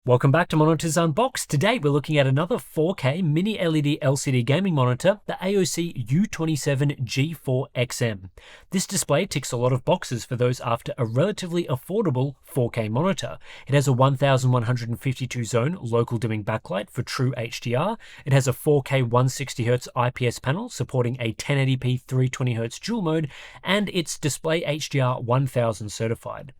Welcome back to Monitors Unboxed. Today we're looking at another 4K mini LED LCD gaming monitor, the AOC U27G4XM. This display ticks a lot of boxes for those after a relatively affordable 4K monitor. It has a 1152 zone local dimming backlight for true HDR. It has a 4K 160Hz IPS panel supporting a 1080p 320Hz dual mode, and it's Display HDR 1000 certified.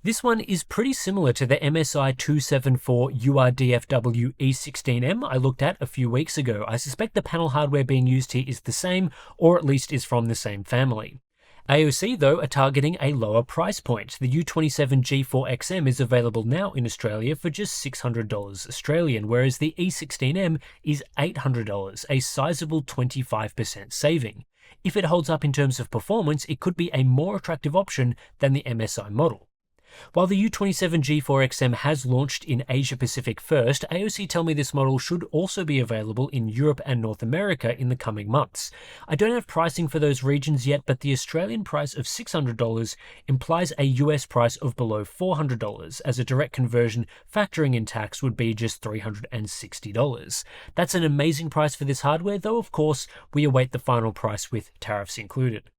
This one is pretty similar to the MSI 274 URDFW E16M I looked at a few weeks ago. I suspect the panel hardware being used here is the same, or at least is from the same family. AOC, though, are targeting a lower price point. The U27G4XM is available now in Australia for just $600 Australian, whereas the E16M is $800, a sizable 25% saving. If it holds up in terms of performance, it could be a more attractive option than the MSI model. While the U27G4XM has launched in Asia Pacific first, AOC tell me this model should also be available in Europe and North America in the coming months. I don't have pricing for those regions yet, but the Australian price of $600 implies a US price of below $400, as a direct conversion factoring in tax would be just $360. That's an amazing price for this hardware, though of course we await the final price with tariffs included.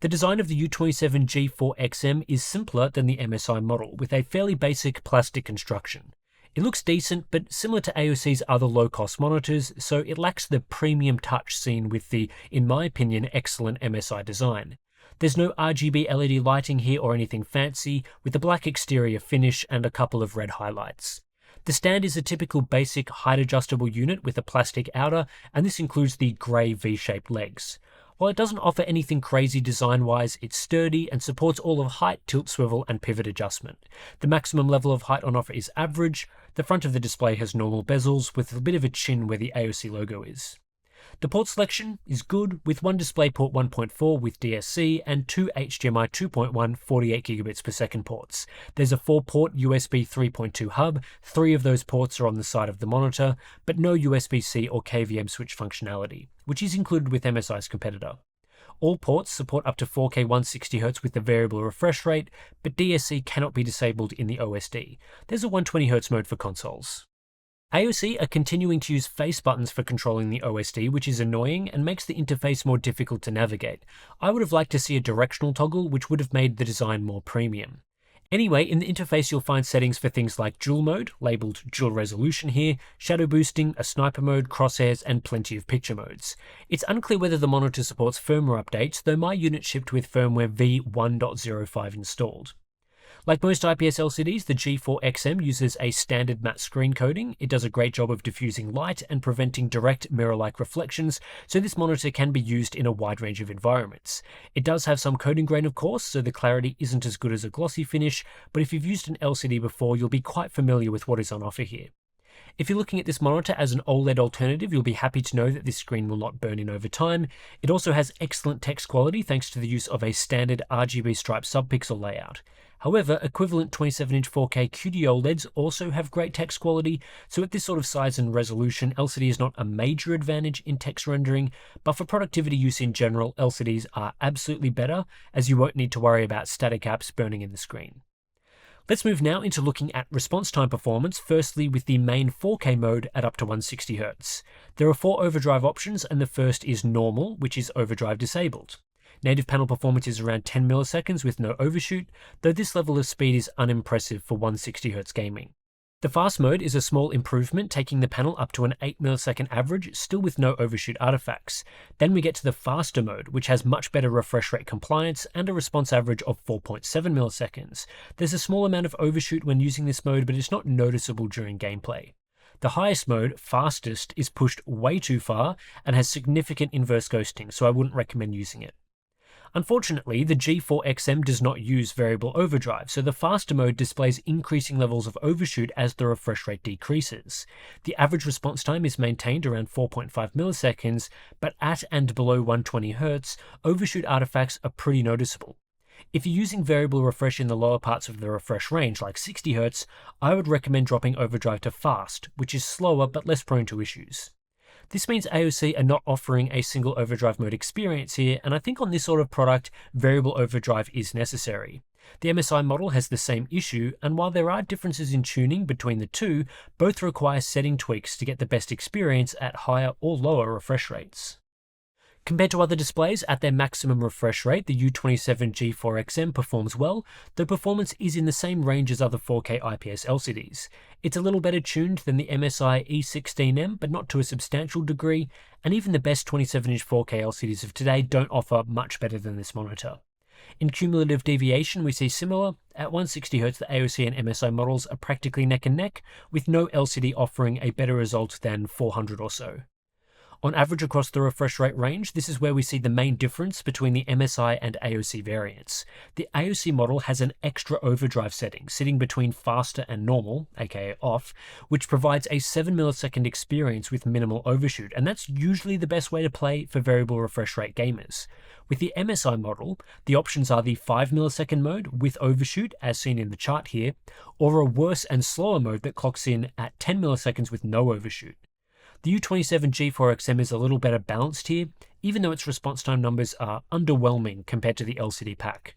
The design of the U27G4XM is simpler than the MSI model, with a fairly basic plastic construction. It looks decent, but similar to AOC's other low-cost monitors, so it lacks the premium touch seen with the, in my opinion, excellent MSI design. There's no RGB LED lighting here or anything fancy, with a black exterior finish and a couple of red highlights. The stand is a typical basic height-adjustable unit with a plastic outer, and this includes the grey V-shaped legs. While it doesn't offer anything crazy design-wise, it's sturdy and supports all of height, tilt, swivel, and pivot adjustment. The maximum level of height on offer is average. The front of the display has normal bezels with a bit of a chin where the AOC logo is. The port selection is good, with one DisplayPort 1.4 with DSC and two HDMI 2.1 48GB/s ports. There's a 4-port USB 3.2 hub, 3 of those ports are on the side of the monitor, but no USB-C or KVM switch functionality, which is included with MSI's competitor. All ports support up to 4K 160Hz with the variable refresh rate, but DSC cannot be disabled in the OSD. There's a 120Hz mode for consoles. AOC are continuing to use face buttons for controlling the OSD, which is annoying and makes the interface more difficult to navigate. I would have liked to see a directional toggle, which would have made the design more premium. Anyway, in the interface you'll find settings for things like dual mode, labelled dual resolution here, shadow boosting, a sniper mode, crosshairs, and plenty of picture modes. It's unclear whether the monitor supports firmware updates, though my unit shipped with firmware v1.05 installed. Like most IPS LCDs, the G4XM uses a standard matte screen coating. It does a great job of diffusing light and preventing direct mirror-like reflections, so this monitor can be used in a wide range of environments. It does have some coating grain, of course, so the clarity isn't as good as a glossy finish, but if you've used an LCD before, you'll be quite familiar with what is on offer here. If you're looking at this monitor as an OLED alternative, you'll be happy to know that this screen will not burn in over time. It also has excellent text quality thanks to the use of a standard RGB striped subpixel layout. However, equivalent 27-inch 4K QD OLEDs also have great text quality, so at this sort of size and resolution, LCD is not a major advantage in text rendering, but for productivity use in general, LCDs are absolutely better, as you won't need to worry about static apps burning in the screen. Let's move now into looking at response time performance, firstly with the main 4K mode at up to 160Hz. There are 4 overdrive options, and the first is normal, which is overdrive disabled. Native panel performance is around 10 milliseconds with no overshoot, though this level of speed is unimpressive for 160Hz gaming. The fast mode is a small improvement, taking the panel up to an 8 millisecond average, still with no overshoot artifacts. Then we get to the faster mode, which has much better refresh rate compliance and a response average of 4.7 milliseconds. There's a small amount of overshoot when using this mode, but it's not noticeable during gameplay. The highest mode, fastest, is pushed way too far and has significant inverse ghosting, so I wouldn't recommend using it. Unfortunately, the G4XM does not use variable overdrive, so the faster mode displays increasing levels of overshoot as the refresh rate decreases. The average response time is maintained around 4.5 milliseconds, but at and below 120 Hz, overshoot artifacts are pretty noticeable. If you're using variable refresh in the lower parts of the refresh range, like 60 Hz, I would recommend dropping overdrive to fast, which is slower but less prone to issues. This means AOC are not offering a single overdrive mode experience here, and I think on this sort of product, variable overdrive is necessary. The MSI model has the same issue, and while there are differences in tuning between the two, both require setting tweaks to get the best experience at higher or lower refresh rates. Compared to other displays at their maximum refresh rate, the U27G4XM performs well, though performance is in the same range as other 4K IPS LCDs. It's a little better tuned than the MSI E16M, but not to a substantial degree, and even the best 27-inch 4K LCDs of today don't offer much better than this monitor. In cumulative deviation, we see similar. At 160Hz, the AOC and MSI models are practically neck and neck, with no LCD offering a better result than 400 or so. On average across the refresh rate range, this is where we see the main difference between the MSI and AOC variants. The AOC model has an extra overdrive setting, sitting between faster and normal, aka off, which provides a 7 millisecond experience with minimal overshoot, and that's usually the best way to play for variable refresh rate gamers. With the MSI model, the options are the 5 millisecond mode with overshoot, as seen in the chart here, or a worse and slower mode that clocks in at 10 milliseconds with no overshoot. The U27G4XM is a little better balanced here, even though its response time numbers are underwhelming compared to the LCD pack.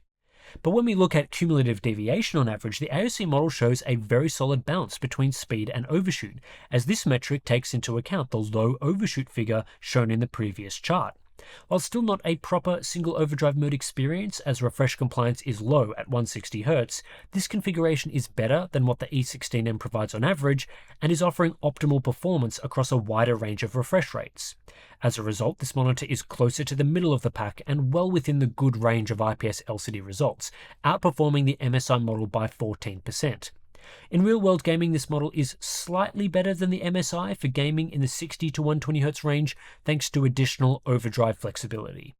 But when we look at cumulative deviation on average, the AOC model shows a very solid balance between speed and overshoot, as this metric takes into account the low overshoot figure shown in the previous chart. While still not a proper single overdrive mode experience, as refresh compliance is low at 160Hz, this configuration is better than what the E16M provides on average, and is offering optimal performance across a wider range of refresh rates. As a result, this monitor is closer to the middle of the pack and well within the good range of IPS LCD results, outperforming the MSI model by 14%. In real-world gaming, this model is slightly better than the MSI for gaming in the 60 to 120Hz range, thanks to additional overdrive flexibility.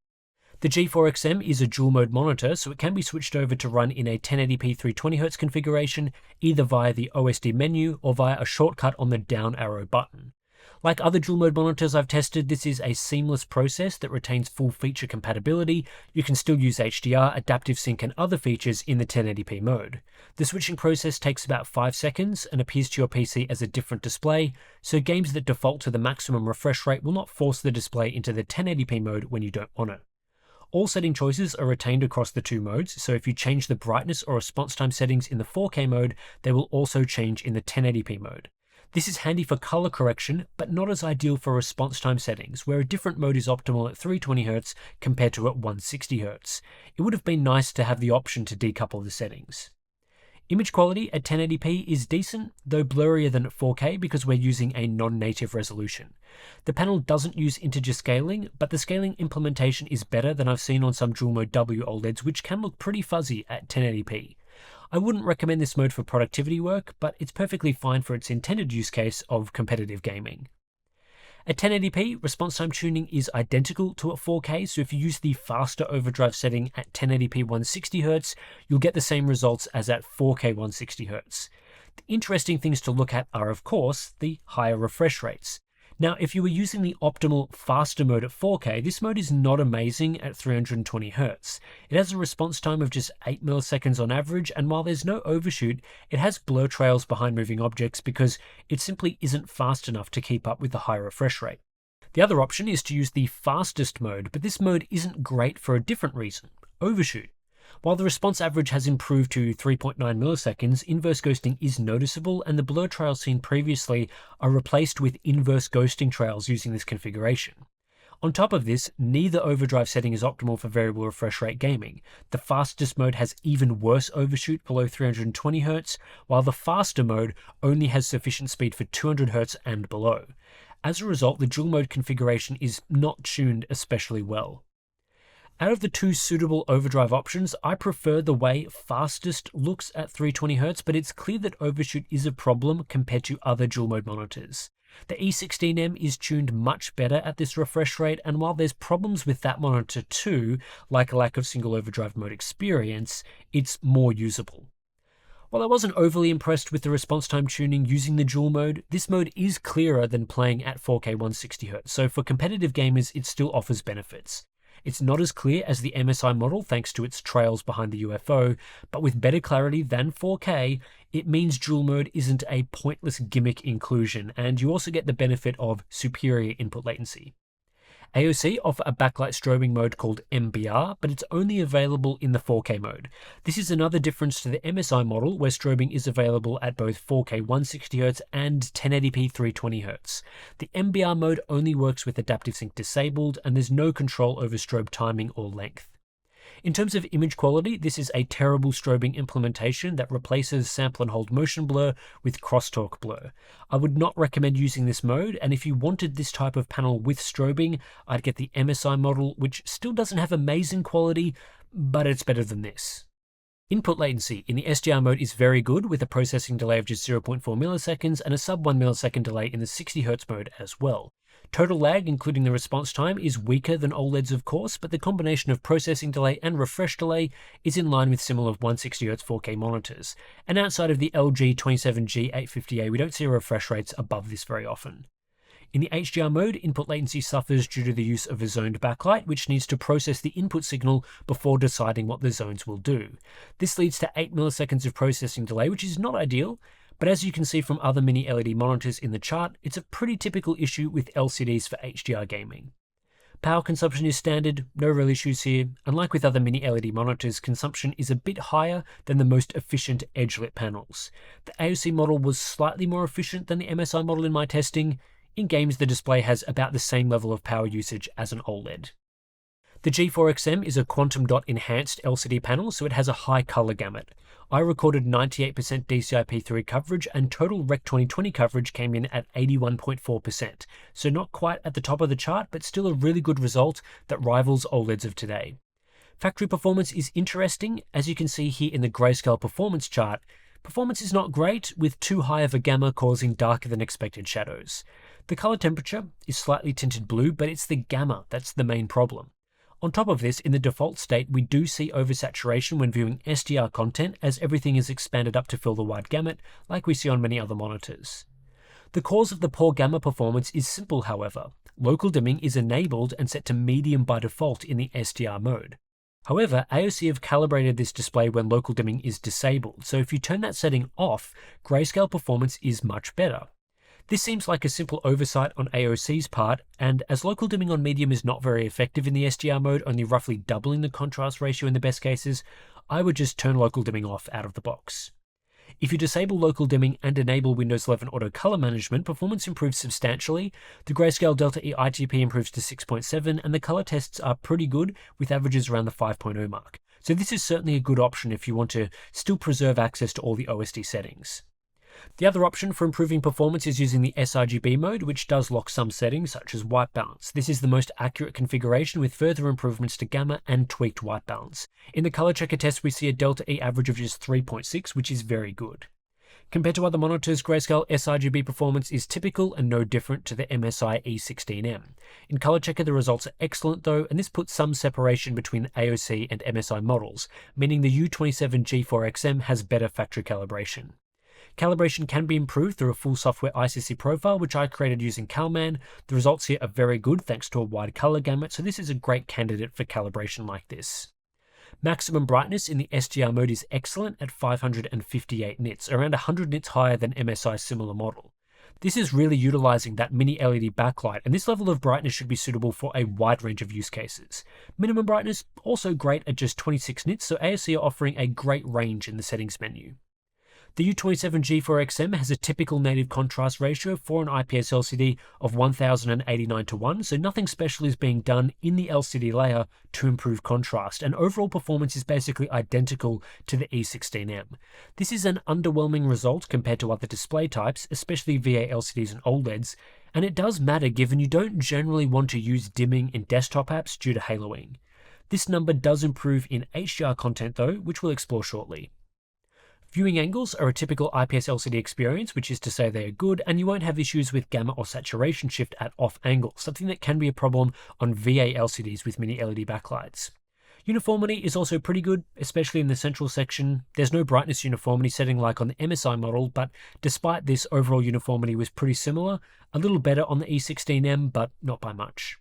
The G4XM is a dual-mode monitor, so it can be switched over to run in a 1080p 320Hz configuration, either via the OSD menu or via a shortcut on the down arrow button. Like other dual-mode monitors I've tested, this is a seamless process that retains full feature compatibility. You can still use HDR, adaptive sync, and other features in the 1080p mode. The switching process takes about 5 seconds and appears to your PC as a different display, so games that default to the maximum refresh rate will not force the display into the 1080p mode when you don't want it. All setting choices are retained across the two modes, so if you change the brightness or response time settings in the 4K mode, they will also change in the 1080p mode. This is handy for color correction, but not as ideal for response time settings, where a different mode is optimal at 320Hz compared to at 160Hz. It would have been nice to have the option to decouple the settings. Image quality at 1080p is decent, though blurrier than at 4K because we're using a non-native resolution. The panel doesn't use integer scaling, but the scaling implementation is better than I've seen on some dual-mode W OLEDs, which can look pretty fuzzy at 1080p. I wouldn't recommend this mode for productivity work, but it's perfectly fine for its intended use case of competitive gaming. At 1080p, response time tuning is identical to at 4K, so if you use the faster overdrive setting at 1080p 160Hz, you'll get the same results as at 4K 160Hz. The interesting things to look at are, of course, the higher refresh rates. Now, if you were using the optimal faster mode at 4K, this mode is not amazing at 320Hz. It has a response time of just 8 milliseconds on average, and while there's no overshoot, it has blur trails behind moving objects because it simply isn't fast enough to keep up with the high refresh rate. The other option is to use the fastest mode, but this mode isn't great for a different reason: overshoot. While the response average has improved to 3.9 milliseconds, inverse ghosting is noticeable, and the blur trails seen previously are replaced with inverse ghosting trails using this configuration. On top of this, neither overdrive setting is optimal for variable refresh rate gaming. The fastest mode has even worse overshoot below 320Hz, while the faster mode only has sufficient speed for 200Hz and below. As a result, the dual mode configuration is not tuned especially well. Out of the two suitable overdrive options, I prefer the way fastest looks at 320Hz, but it's clear that overshoot is a problem compared to other dual-mode monitors. The E16M is tuned much better at this refresh rate, and while there's problems with that monitor too, like a lack of single overdrive mode experience, it's more usable. While I wasn't overly impressed with the response time tuning using the dual mode, this mode is clearer than playing at 4K 160Hz, so for competitive gamers it still offers benefits. It's not as clear as the MSI model thanks to its trails behind the UFO, but with better clarity than 4K, it means dual mode isn't a pointless gimmick inclusion, and you also get the benefit of superior input latency. AOC offer a backlight strobing mode called MBR, but it's only available in the 4K mode. This is another difference to the MSI model, where strobing is available at both 4K 160Hz and 1080p 320Hz. The MBR mode only works with adaptive sync disabled, and there's no control over strobe timing or length. In terms of image quality, this is a terrible strobing implementation that replaces sample and hold motion blur with crosstalk blur. I would not recommend using this mode, and if you wanted this type of panel with strobing, I'd get the MSI model, which still doesn't have amazing quality, but it's better than this. Input latency in the SDR mode is very good, with a processing delay of just 0.4 milliseconds and a sub 1 millisecond delay in the 60Hz mode as well. Total lag, including the response time, is weaker than OLEDs of course, but the combination of processing delay and refresh delay is in line with similar 160Hz 4K monitors. And outside of the LG U27G4XM, we don't see refresh rates above this very often. In the HDR mode, input latency suffers due to the use of a zoned backlight, which needs to process the input signal before deciding what the zones will do. This leads to 8 milliseconds of processing delay, which is not ideal, but as you can see from other mini LED monitors in the chart, it's a pretty typical issue with LCDs for HDR gaming. Power consumption is standard, no real issues here. Unlike with other mini LED monitors, consumption is a bit higher than the most efficient edge-lit panels. The AOC model was slightly more efficient than the MSI model in my testing. In games, the display has about the same level of power usage as an OLED. The G4XM is a quantum dot enhanced LCD panel, so it has a high color gamut. I recorded 98% DCI-P3 coverage, and total Rec 2020 coverage came in at 81.4%, so not quite at the top of the chart, but still a really good result that rivals OLEDs of today. Factory performance is interesting. As you can see here in the grayscale performance chart, performance is not great, with too high of a gamma causing darker than expected shadows. The color temperature is slightly tinted blue, but it's the gamma that's the main problem. On top of this, in the default state, we do see oversaturation when viewing SDR content, as everything is expanded up to fill the wide gamut, like we see on many other monitors. The cause of the poor gamma performance is simple, however. Local dimming is enabled and set to medium by default in the SDR mode. However, AOC have calibrated this display when local dimming is disabled, so if you turn that setting off, grayscale performance is much better. This seems like a simple oversight on AOC's part, and as local dimming on medium is not very effective in the SDR mode, only roughly doubling the contrast ratio in the best cases, I would just turn local dimming off out of the box. If you disable local dimming and enable Windows 11 auto color management, performance improves substantially. The grayscale Delta E ITP improves to 6.7, and the color tests are pretty good, with averages around the 5.0 mark. So this is certainly a good option if you want to still preserve access to all the OSD settings. The other option for improving performance is using the sRGB mode, which does lock some settings such as white balance. This is the most accurate configuration with further improvements to gamma and tweaked white balance. In the color checker test, we see a Delta E average of just 3.6, which is very good. Compared to other monitors, grayscale sRGB performance is typical and no different to the MSI E16M. In color checker, the results are excellent though, and this puts some separation between the AOC and MSI models, meaning the U27G4XM has better factory calibration. Calibration can be improved through a full software ICC profile, which I created using CalMan. The results here are very good thanks to a wide color gamut, so this is a great candidate for calibration like this. Maximum brightness in the SDR mode is excellent at 558 nits, around 100 nits higher than MSI's similar model. This is really utilizing that mini LED backlight, and this level of brightness should be suitable for a wide range of use cases. Minimum brightness also great at just 26 nits, so AOC are offering a great range in the settings menu. The U27G4XM has a typical native contrast ratio for an IPS LCD of 1089:1, so nothing special is being done in the LCD layer to improve contrast, and overall performance is basically identical to the E16M. This is an underwhelming result compared to other display types, especially VA LCDs and OLEDs, and it does matter given you don't generally want to use dimming in desktop apps due to haloing. This number does improve in HDR content though, which we'll explore shortly. Viewing angles are a typical IPS LCD experience, which is to say they are good, and you won't have issues with gamma or saturation shift at off angles, something that can be a problem on VA LCDs with mini LED backlights. Uniformity is also pretty good, especially in the central section. There's no brightness uniformity setting like on the MSI model, but despite this, overall uniformity was pretty similar, a little better on the E16M, but not by much.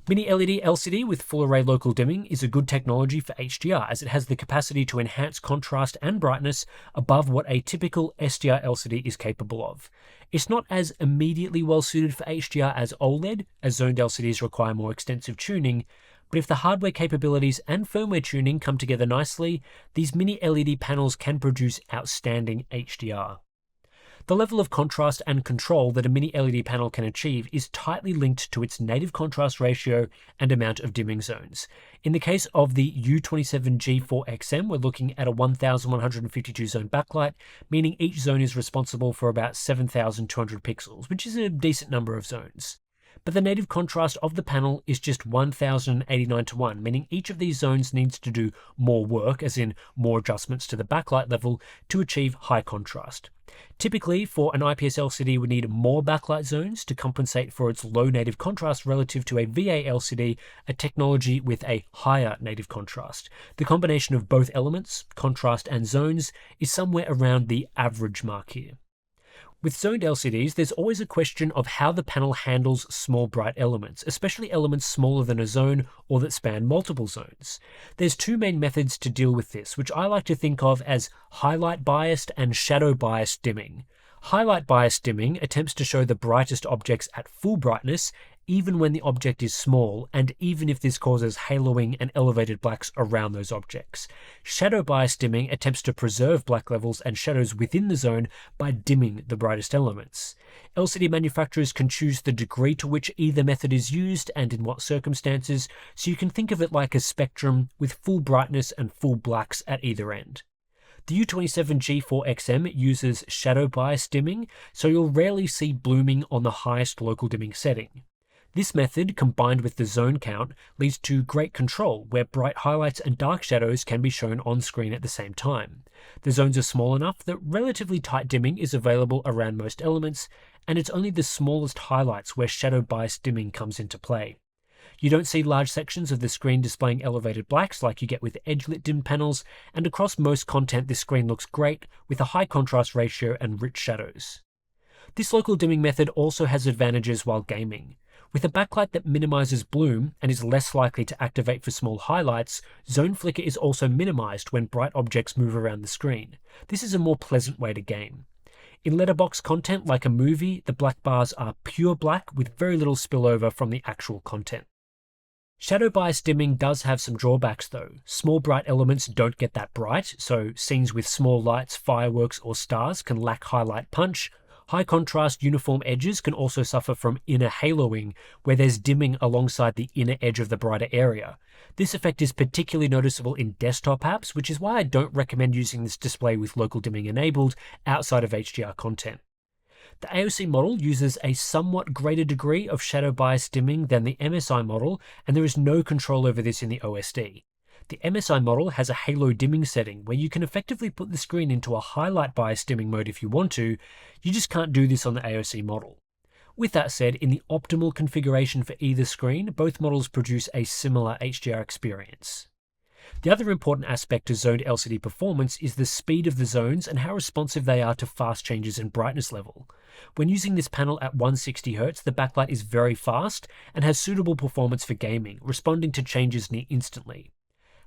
Mini LED LCD with full array local dimming is a good technology for HDR as it has the capacity to enhance contrast and brightness above what a typical SDR LCD is capable of. It's not as immediately well suited for HDR as OLED, as zoned LCDs require more extensive tuning, but if the hardware capabilities and firmware tuning come together nicely, these mini LED panels can produce outstanding HDR. The level of contrast and control that a mini LED panel can achieve is tightly linked to its native contrast ratio and amount of dimming zones. In the case of the U27G4XM, we're looking at a 1152 zone backlight, meaning each zone is responsible for about 7,200 pixels, which is a decent number of zones. But the native contrast of the panel is just 1089:1, meaning each of these zones needs to do more work, as in more adjustments to the backlight level, to achieve high contrast. Typically, for an IPS LCD, we need more backlight zones to compensate for its low native contrast relative to a VA LCD, a technology with a higher native contrast. The combination of both elements, contrast and zones, is somewhere around the average mark here. With zoned LCDs, there's always a question of how the panel handles small bright elements, especially elements smaller than a zone or that span multiple zones. There's two main methods to deal with this, which I like to think of as highlight biased and shadow biased dimming. Highlight biased dimming attempts to show the brightest objects at full brightness, even when the object is small, and even if this causes haloing and elevated blacks around those objects. Shadow biased dimming attempts to preserve black levels and shadows within the zone by dimming the brightest elements. LCD manufacturers can choose the degree to which either method is used and in what circumstances, so you can think of it like a spectrum with full brightness and full blacks at either end. The U27G4XM uses shadow bias dimming, so you'll rarely see blooming on the highest local dimming setting. This method, combined with the zone count, leads to great control, where bright highlights and dark shadows can be shown on screen at the same time. The zones are small enough that relatively tight dimming is available around most elements, and it's only the smallest highlights where shadow bias dimming comes into play. You don't see large sections of the screen displaying elevated blacks like you get with edge-lit dim panels, and across most content this screen looks great with a high contrast ratio and rich shadows. This local dimming method also has advantages while gaming. With a backlight that minimizes bloom and is less likely to activate for small highlights, zone flicker is also minimized when bright objects move around the screen. This is a more pleasant way to game. In letterbox content like a movie, the black bars are pure black with very little spillover from the actual content. Shadow bias dimming does have some drawbacks though. Small bright elements don't get that bright, so scenes with small lights, fireworks or stars can lack highlight punch. High contrast uniform edges can also suffer from inner haloing, where there's dimming alongside the inner edge of the brighter area. This effect is particularly noticeable in desktop apps, which is why I don't recommend using this display with local dimming enabled outside of HDR content. The AOC model uses a somewhat greater degree of shadow bias dimming than the MSI model, and there is no control over this in the OSD. The MSI model has a halo dimming setting where you can effectively put the screen into a highlight bias dimming mode if you want to, you just can't do this on the AOC model. With that said, in the optimal configuration for either screen, both models produce a similar HDR experience. The other important aspect to zoned LCD performance is the speed of the zones and how responsive they are to fast changes in brightness level. When using this panel at 160Hz, the backlight is very fast and has suitable performance for gaming, responding to changes near instantly.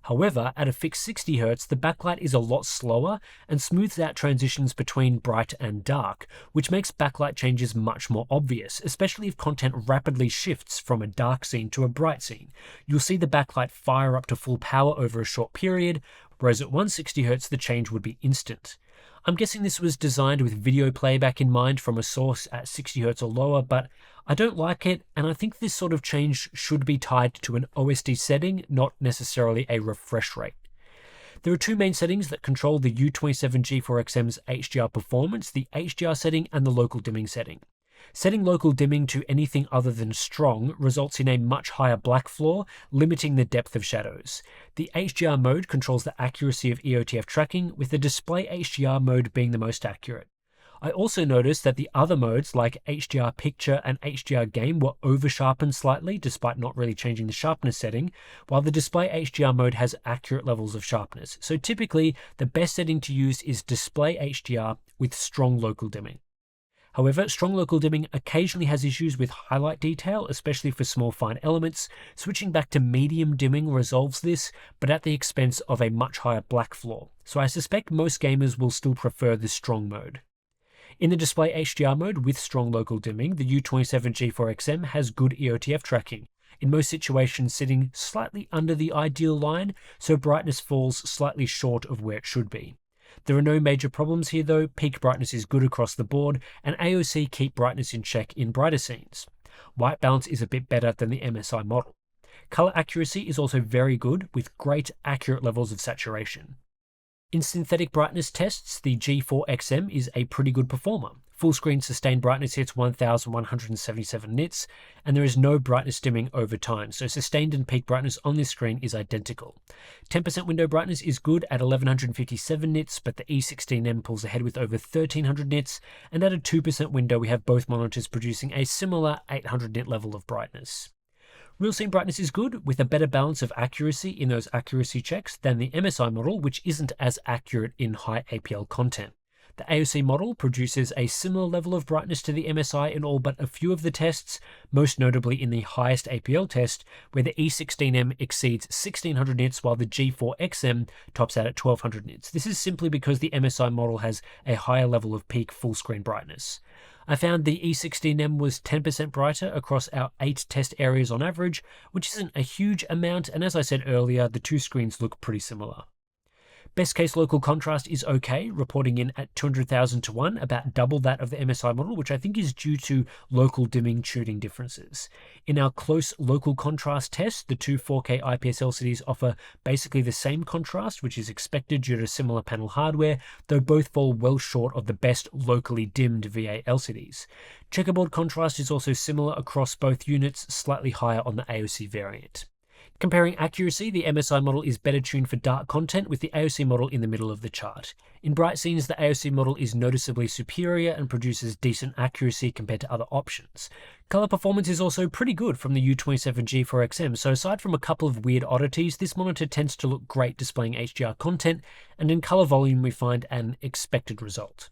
However, at a fixed 60Hz, the backlight is a lot slower and smooths out transitions between bright and dark, which makes backlight changes much more obvious, especially if content rapidly shifts from a dark scene to a bright scene. You'll see the backlight fire up to full power over a short period, whereas at 160Hz the change would be instant. I'm guessing this was designed with video playback in mind from a source at 60Hz or lower, but I don't like it, and I think this sort of change should be tied to an OSD setting, not necessarily a refresh rate. There are two main settings that control the U27G4XM's HDR performance, the HDR setting and the local dimming setting. Setting local dimming to anything other than strong results in a much higher black floor, limiting the depth of shadows. The HDR mode controls the accuracy of EOTF tracking, with the display HDR mode being the most accurate. I also noticed that the other modes like HDR Picture and HDR Game were over-sharpened slightly despite not really changing the sharpness setting, while the display HDR mode has accurate levels of sharpness. So typically, the best setting to use is display HDR with strong local dimming. However, strong local dimming occasionally has issues with highlight detail, especially for small fine elements. Switching back to medium dimming resolves this, but at the expense of a much higher black floor, so I suspect most gamers will still prefer this strong mode. In the display HDR mode with strong local dimming, the U27G4XM has good EOTF tracking, in most situations sitting slightly under the ideal line, so brightness falls slightly short of where it should be. There are no major problems here though, peak brightness is good across the board, and AOC keep brightness in check in brighter scenes. White balance is a bit better than the MSI model. Color accuracy is also very good, with great accurate levels of saturation. In synthetic brightness tests, the G4XM is a pretty good performer. Full screen sustained brightness hits 1177 nits, and there is no brightness dimming over time, so sustained and peak brightness on this screen is identical. 10% window brightness is good at 1157 nits, but the E16M pulls ahead with over 1300 nits, and at a 2% window we have both monitors producing a similar 800 nit level of brightness. Real scene brightness is good, with a better balance of accuracy in those accuracy checks than the MSI model, which isn't as accurate in high APL content. The AOC model produces a similar level of brightness to the MSI in all but a few of the tests, most notably in the highest APL test, where the E16M exceeds 1600 nits while the G4XM tops out at 1200 nits. This is simply because the MSI model has a higher level of peak full screen brightness. I found the E16M was 10% brighter across our 8 test areas on average, which isn't a huge amount, and as I said earlier, the two screens look pretty similar. Best case local contrast is okay, reporting in at 200,000 to 1, about double that of the MSI model, which I think is due to local dimming tuning differences. In our close local contrast test, the two 4K IPS LCDs offer basically the same contrast, which is expected due to similar panel hardware, though both fall well short of the best locally dimmed VA LCDs. Checkerboard contrast is also similar across both units, slightly higher on the AOC variant. Comparing accuracy, the MSI model is better tuned for dark content, with the AOC model in the middle of the chart. In bright scenes, the AOC model is noticeably superior and produces decent accuracy compared to other options. Color performance is also pretty good from the U27G4XM, so aside from a couple of weird oddities, this monitor tends to look great displaying HDR content, and in color volume we find an expected result.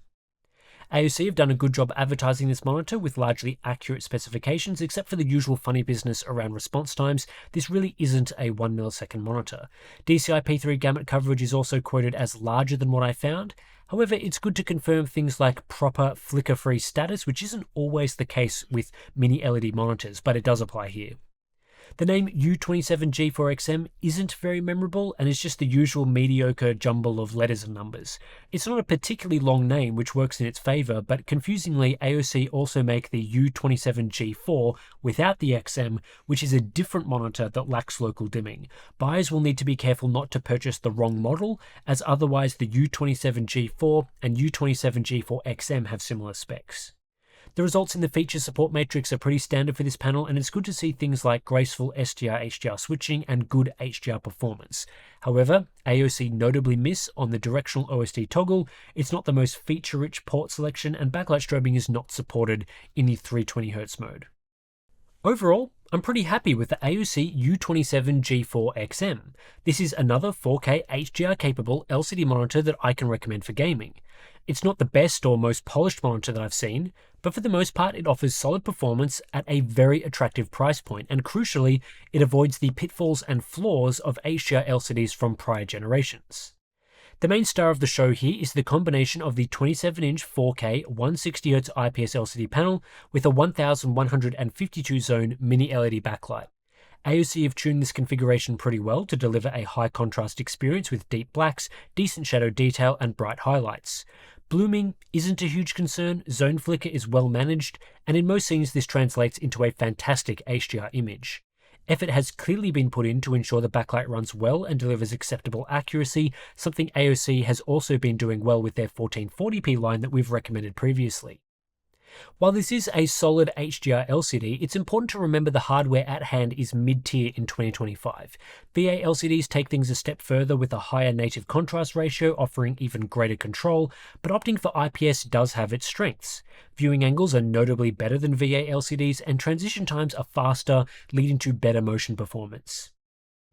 AOC have done a good job advertising this monitor with largely accurate specifications, except for the usual funny business around response times. This really isn't a 1 millisecond monitor. DCI-P3 gamut coverage is also quoted as larger than what I found. However, it's good to confirm things like proper flicker-free status, which isn't always the case with mini LED monitors, but it does apply here. The name U27G4XM isn't very memorable and is just the usual mediocre jumble of letters and numbers. It's not a particularly long name, which works in its favour, but confusingly AOC also make the U27G4 without the XM, which is a different monitor that lacks local dimming. Buyers will need to be careful not to purchase the wrong model, as otherwise the U27G4 and U27G4XM have similar specs. The results in the feature support matrix are pretty standard for this panel, and it's good to see things like graceful SDR-HDR switching and good HDR performance. However, AOC notably miss on the directional OSD toggle. It's not the most feature-rich port selection, and backlight strobing is not supported in the 320Hz mode. Overall, I'm pretty happy with the AOC U27G4XM. This is another 4K HDR capable LCD monitor that I can recommend for gaming. It's not the best or most polished monitor that I've seen, but for the most part it offers solid performance at a very attractive price point, and crucially, it avoids the pitfalls and flaws of HDR LCDs from prior generations. The main star of the show here is the combination of the 27-inch 4K 160Hz IPS LCD panel with a 1152 zone mini LED backlight. AOC have tuned this configuration pretty well to deliver a high contrast experience with deep blacks, decent shadow detail, and bright highlights. Blooming isn't a huge concern, zone flicker is well managed, and in most scenes this translates into a fantastic HDR image. Effort has clearly been put in to ensure the backlight runs well and delivers acceptable accuracy, something AOC has also been doing well with their 1440p line that we've recommended previously. While this is a solid HDR LCD, it's important to remember the hardware at hand is mid-tier in 2025. VA LCDs take things a step further with a higher native contrast ratio, offering even greater control, but opting for IPS does have its strengths. Viewing angles are notably better than VA LCDs, and transition times are faster, leading to better motion performance.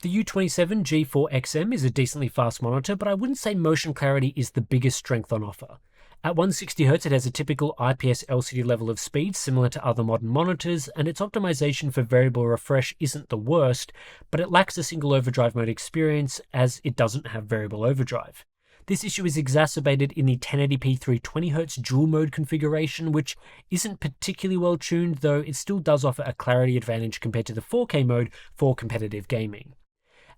The U27G4XM is a decently fast monitor, but I wouldn't say motion clarity is the biggest strength on offer. At 160Hz, it has a typical IPS LCD level of speed similar to other modern monitors, and its optimization for variable refresh isn't the worst, but it lacks a single overdrive mode experience as it doesn't have variable overdrive. This issue is exacerbated in the 1080p 320Hz dual mode configuration, which isn't particularly well tuned, though it still does offer a clarity advantage compared to the 4K mode for competitive gaming.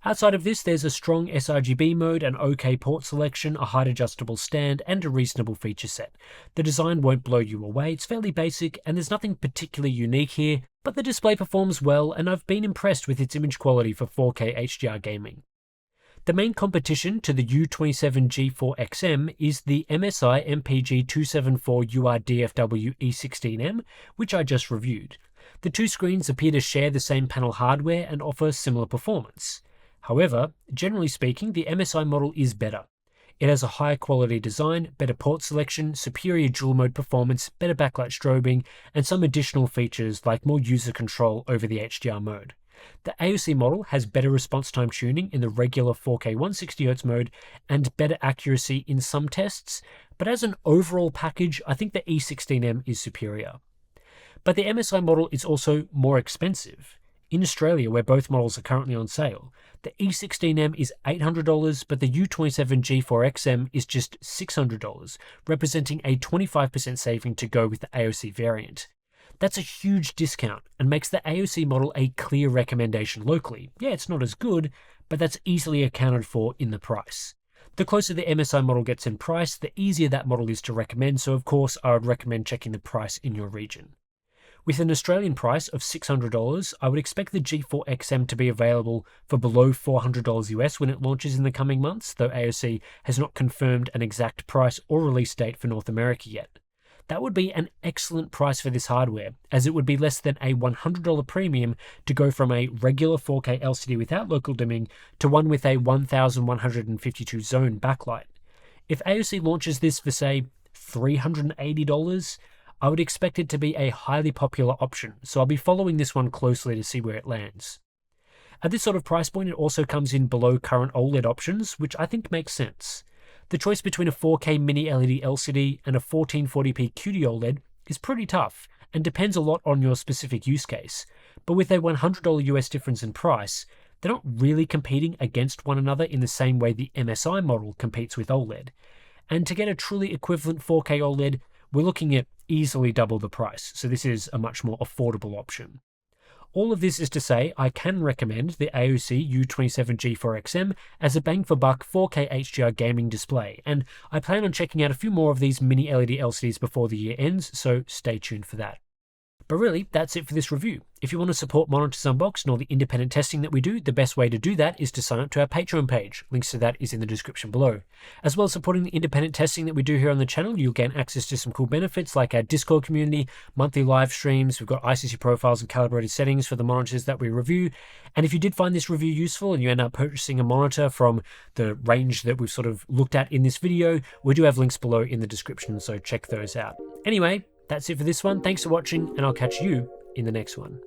Outside of this, there's a strong sRGB mode, an OK port selection, a height adjustable stand, and a reasonable feature set. The design won't blow you away, it's fairly basic, and there's nothing particularly unique here, but the display performs well, and I've been impressed with its image quality for 4K HDR gaming. The main competition to the U27G4XM is the MSI MPG274UR DFW E16M, which I just reviewed. The two screens appear to share the same panel hardware and offer similar performance. However, generally speaking, the MSI model is better. It has a higher quality design, better port selection, superior dual mode performance, better backlight strobing, and some additional features like more user control over the HDR mode. The AOC model has better response time tuning in the regular 4K 160Hz mode and better accuracy in some tests, but as an overall package, I think the E16M is superior. But the MSI model is also more expensive. In Australia, where both models are currently on sale, the E16M is $800, but the U27G4XM is just $600, representing a 25% saving to go with the AOC variant. That's a huge discount and makes the AOC model a clear recommendation locally. Yeah, it's not as good, but that's easily accounted for in the price. The closer the MSI model gets in price, the easier that model is to recommend, so of course I would recommend checking the price in your region. With an Australian price of $600, I would expect the G4XM to be available for below $400 US when it launches in the coming months, though AOC has not confirmed an exact price or release date for North America yet. That would be an excellent price for this hardware, as it would be less than a $100 premium to go from a regular 4K LCD without local dimming to one with a 1152 zone backlight. If AOC launches this for, say, $380, I would expect it to be a highly popular option, so I'll be following this one closely to see where it lands. At this sort of price point, it also comes in below current OLED options, which I think makes sense. The choice between a 4K mini LED LCD and a 1440p QD OLED is pretty tough and depends a lot on your specific use case, but with a $100 US difference in price, they're not really competing against one another in the same way the MSI model competes with OLED. And to get a truly equivalent 4K OLED, we're looking at easily double the price, so this is a much more affordable option. All of this is to say, I can recommend the AOC U27G4XM as a bang-for-buck 4K HDR gaming display, and I plan on checking out a few more of these mini LED LCDs before the year ends, so stay tuned for that. But really, that's it for this review. If you want to support Monitors Unboxed and all the independent testing that we do, the best way to do that is to sign up to our Patreon page. Links to that is in the description below. As well as supporting the independent testing that we do here on the channel, you'll gain access to some cool benefits like our Discord community, monthly live streams, we've got ICC profiles and calibrated settings for the monitors that we review. And if you did find this review useful and you end up purchasing a monitor from the range that we've sort of looked at in this video, we do have links below in the description, so check those out. Anyway, that's it for this one. Thanks for watching, and I'll catch you in the next one.